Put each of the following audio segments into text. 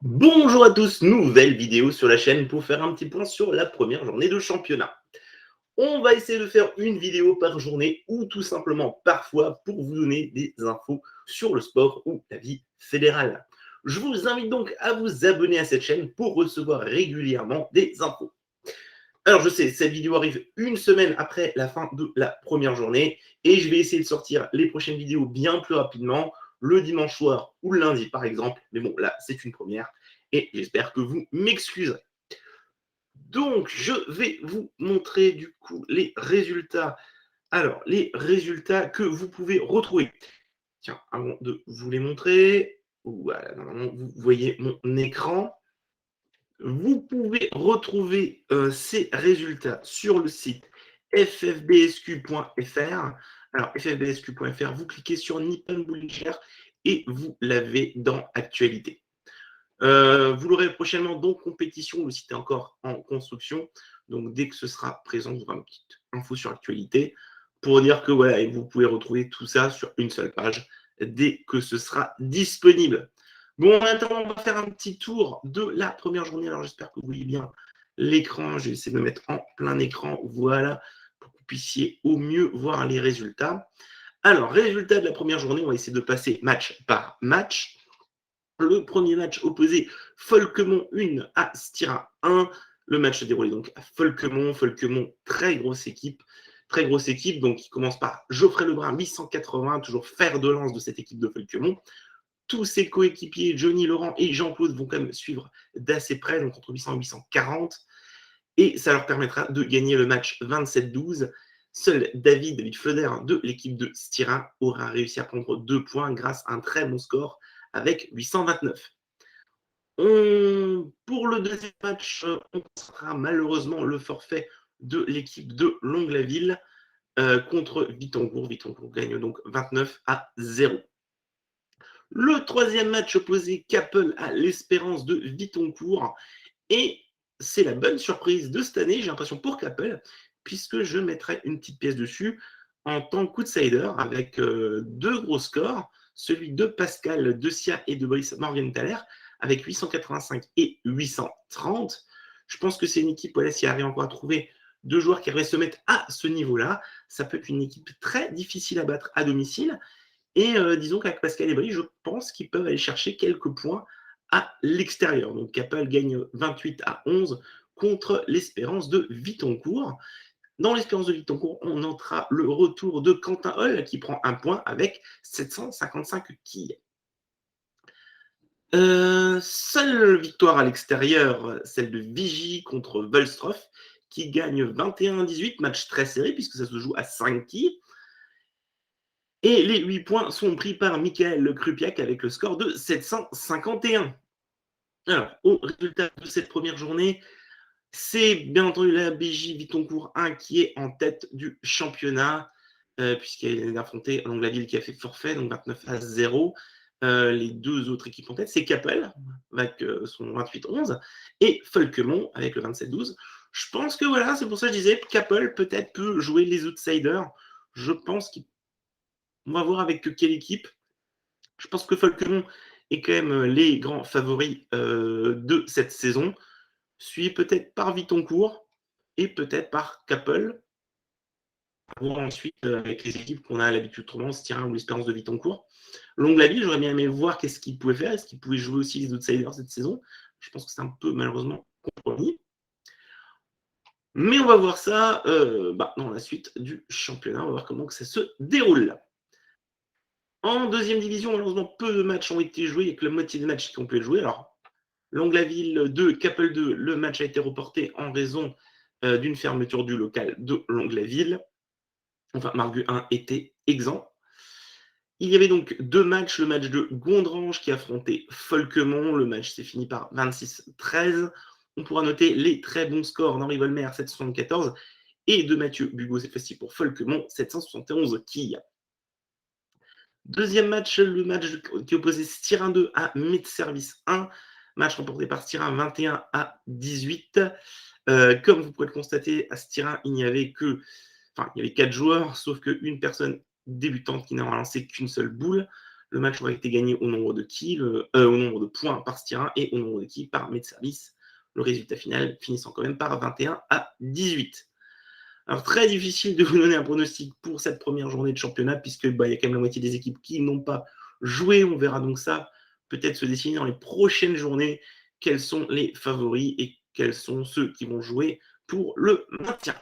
Bonjour à tous, nouvelle vidéo sur la chaîne pour faire un petit point sur la première journée de championnat. On va essayer de faire une vidéo par journée ou tout simplement parfois pour vous donner des infos sur le sport ou la vie fédérale. Je vous invite donc à vous abonner à cette chaîne pour recevoir régulièrement des infos. Alors je sais, cette vidéo arrive une semaine après la fin de la première journée et je vais essayer de sortir les prochaines vidéos bien plus rapidement, le dimanche soir ou le lundi par exemple. Mais bon, là, c'est une première et j'espère que vous m'excuserez. Donc, je vais vous montrer du coup les résultats. Alors, les résultats que vous pouvez retrouver. Tiens, avant de vous les montrer, voilà, normalement, vous voyez mon écran. Vous pouvez retrouver ces résultats sur le site ffbsq.fr. Alors, ffbsq.fr, vous cliquez sur Nippon Bully Share et vous l'avez dans Actualité. Vous l'aurez prochainement dans compétition, le site est encore en construction. Donc, dès que ce sera présent, vous aurez une petite info sur Actualité pour dire que voilà, et vous pouvez retrouver tout ça sur une seule page dès que ce sera disponible. Bon, maintenant, on va faire un petit tour de la première journée. Alors, j'espère que vous voyez bien l'écran. Je vais essayer de me mettre en plein écran. Voilà, pour que vous puissiez au mieux voir les résultats. Alors, résultat de la première journée, on va essayer de passer match par match. Le premier match opposé Folquemont 1 à Styra 1. Le match se déroulait donc à Folquemont. Folquemont, très grosse équipe. Très grosse équipe. Donc, il commence par Geoffrey Lebrun, 880, toujours fer de lance de cette équipe de Folquemont. Tous ses coéquipiers, Johnny Laurent et Jean-Claude, vont quand même suivre d'assez près, donc entre 800 et 840. Et ça leur permettra de gagner le match 27-12. Seul David Fleuder de l'équipe de Styra aura réussi à prendre 2 points grâce à un très bon score avec 829. Pour le deuxième match, on sera malheureusement le forfait de l'équipe de Longlaville contre Vitoncourt. Vitoncourt gagne donc 29-0. Le troisième match opposé Capel à l'Espérance de Vitoncourt. Et c'est la bonne surprise de cette année, j'ai l'impression, pour Capel, puisque je mettrai une petite pièce dessus en tant qu'outsider avec deux gros scores, celui de Pascal Decia et de Brice Morgenthaler, avec 885 et 830. Je pense que c'est une équipe, voilà, s'il y avait encore à trouver deux joueurs qui arrivent à se mettre à ce niveau-là, ça peut être une équipe très difficile à battre à domicile. Et disons qu'avec Pascal et Brice, je pense qu'ils peuvent aller chercher quelques points à l'extérieur. Donc Capel gagne 28-11 contre l'Espérance de Vitoncourt. Dans l'Espérance de Vitoncourt, on notera le retour de Quentin Holl qui prend un point avec 755 quilles. Seule victoire à l'extérieur, celle de Vigie contre Volstroff, qui gagne 21-18, match très serré puisque ça se joue à 5 quilles. Et les 8 points sont pris par Michael Krupiak avec le score de 751. Alors, au résultat de cette première journée, c'est bien entendu la BJ Vitoncourt 1 qui est en tête du championnat, puisqu'elle a affronté Longlaville qui a fait forfait, donc 29-0. Les deux autres équipes en tête, c'est Capel avec son 28-11 et Folquemont avec le 27-12. Je pense que voilà, c'est pour ça que je disais Capel peut-être peut jouer les outsiders. Je pense qu'on va voir avec quelle équipe. Je pense que Folquemont est quand même les grands favoris de cette saison, suivi peut-être par Vitoncourt et peut-être par Capel. À voir ensuite avec les équipes qu'on a l'habitude de trouver, Styra ou l'Espérance de Vitoncourt. Longlaville, j'aurais bien aimé voir qu'est-ce qu'il pouvait faire. Est-ce qu'il pouvait jouer aussi les outsiders cette saison? Je pense que c'est un peu malheureusement compromis. Mais on va voir ça dans la suite du championnat. On va voir comment que ça se déroule. En deuxième division, malheureusement, peu de matchs ont été joués. Il n'y a que la moitié des matchs qui ont pu être joués. Alors, Longlaville 2, Capel 2, le match a été reporté en raison d'une fermeture du local de Longlaville. Enfin, Margu 1 était exempt. Il y avait donc deux matchs. Le match de Gondrange qui affrontait Folquemont. Le match s'est fini par 26-13. On pourra noter les très bons scores d'Henri Volmer, 774, et de Mathieu Bugot, cette fois-ci pour Folquemont, 771 quilles. Deuxième match, le match qui opposait Styra 2 à Medservice 1. Match remporté par Styra 21-18. Comme vous pouvez le constater, à Styra, il y avait 4 joueurs, sauf qu'une personne débutante qui n'a lancé qu'une seule boule. Le match aurait été gagné au nombre de kills, au nombre de points par ce tir et au nombre de kills par Medservice. Le résultat final finissant quand même par 21-18. Alors, très difficile de vous donner un pronostic pour cette première journée de championnat, puisque y a quand même la moitié des équipes qui n'ont pas joué. On verra donc ça peut-être se dessiner dans les prochaines journées. Quels sont les favoris et quels sont ceux qui vont jouer pour le maintien.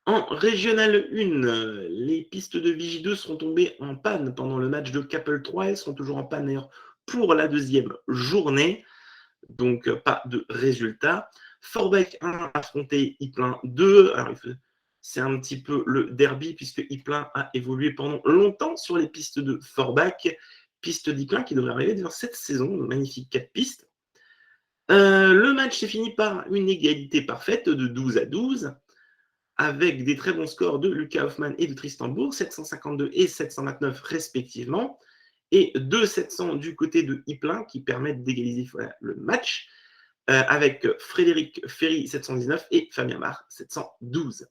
En Régional 1, les pistes de Vigie 2 seront tombées en panne pendant le match de Capel 3. Elles seront toujours en panne d'ailleurs pour la deuxième journée. Donc, pas de résultat. Forbecq 1 affronté Ypelin 2. Alors, c'est un petit peu le derby puisque Ypelin a évolué pendant longtemps sur les pistes de Forbecq. Piste d'Ypelin qui devrait arriver vers cette saison. Magnifique 4 pistes. Le match s'est fini par une égalité parfaite de 12-12 avec des très bons scores de Lucas Hoffmann et de Tristan Bourg, 752 et 729 respectivement, et 2-700 du côté de Ypelin qui permettent d'égaliser le match avec Frédéric Ferry 719 et Fabien Barre 712.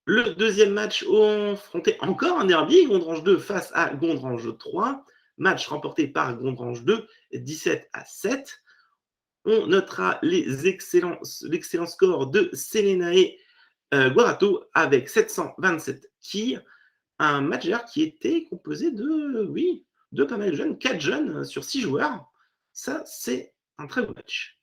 Le deuxième match, on affrontait encore un derby, Gondrange 2 face à Gondrange 3, match remporté par Gondrange 2, 17-7. On notera l'excellent score de Selenae Guarato avec 727 quilles. Un match qui était composé de pas mal de jeunes, 4 jeunes sur 6 joueurs. Ça, c'est un très beau match.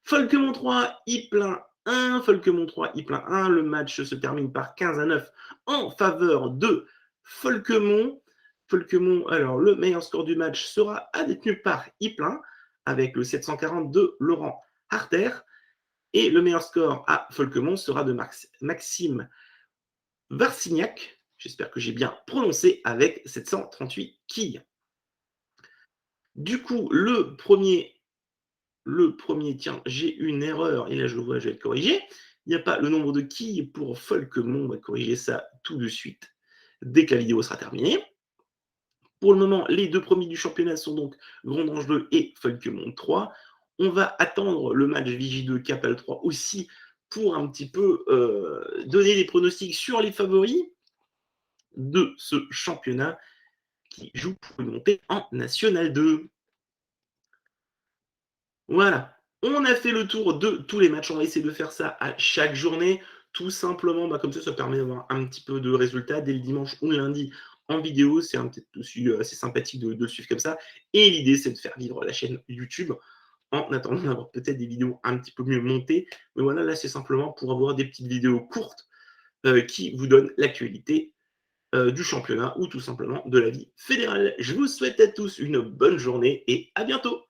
Folquemont 3, Ypelin 1. Folquemont 3, Ypelin 1. Le match se termine par 15-9 en faveur de Folquemont. Folquemont, alors le meilleur score du match sera détenu par Ypelin avec le 740 de Laurent Harter. Et le meilleur score à Folquemont sera de Maxime Varsignac, j'espère que j'ai bien prononcé, avec 738 quilles. Du coup, le premier, tiens, j'ai une erreur, et là je vois, je vais le corriger. Il n'y a pas le nombre de quilles pour Folquemont, on va corriger ça tout de suite, dès que la vidéo sera terminée. Pour le moment, les deux premiers du championnat sont donc Gondrange 2 et Folquemont 3. On va attendre le match Vigie 2 Capel 3 aussi pour un petit peu donner des pronostics sur les favoris de ce championnat qui joue pour une montée en National 2. Voilà, on a fait le tour de tous les matchs. On va essayer de faire ça à chaque journée, tout simplement, comme ça permet d'avoir un petit peu de résultats dès le dimanche ou le lundi en vidéo. C'est peut-être aussi assez sympathique de le suivre comme ça. Et l'idée, c'est de faire vivre la chaîne YouTube en attendant d'avoir peut-être des vidéos un petit peu mieux montées. Mais voilà, là, c'est simplement pour avoir des petites vidéos courtes qui vous donnent l'actualité du championnat ou tout simplement de la vie fédérale. Je vous souhaite à tous une bonne journée et à bientôt.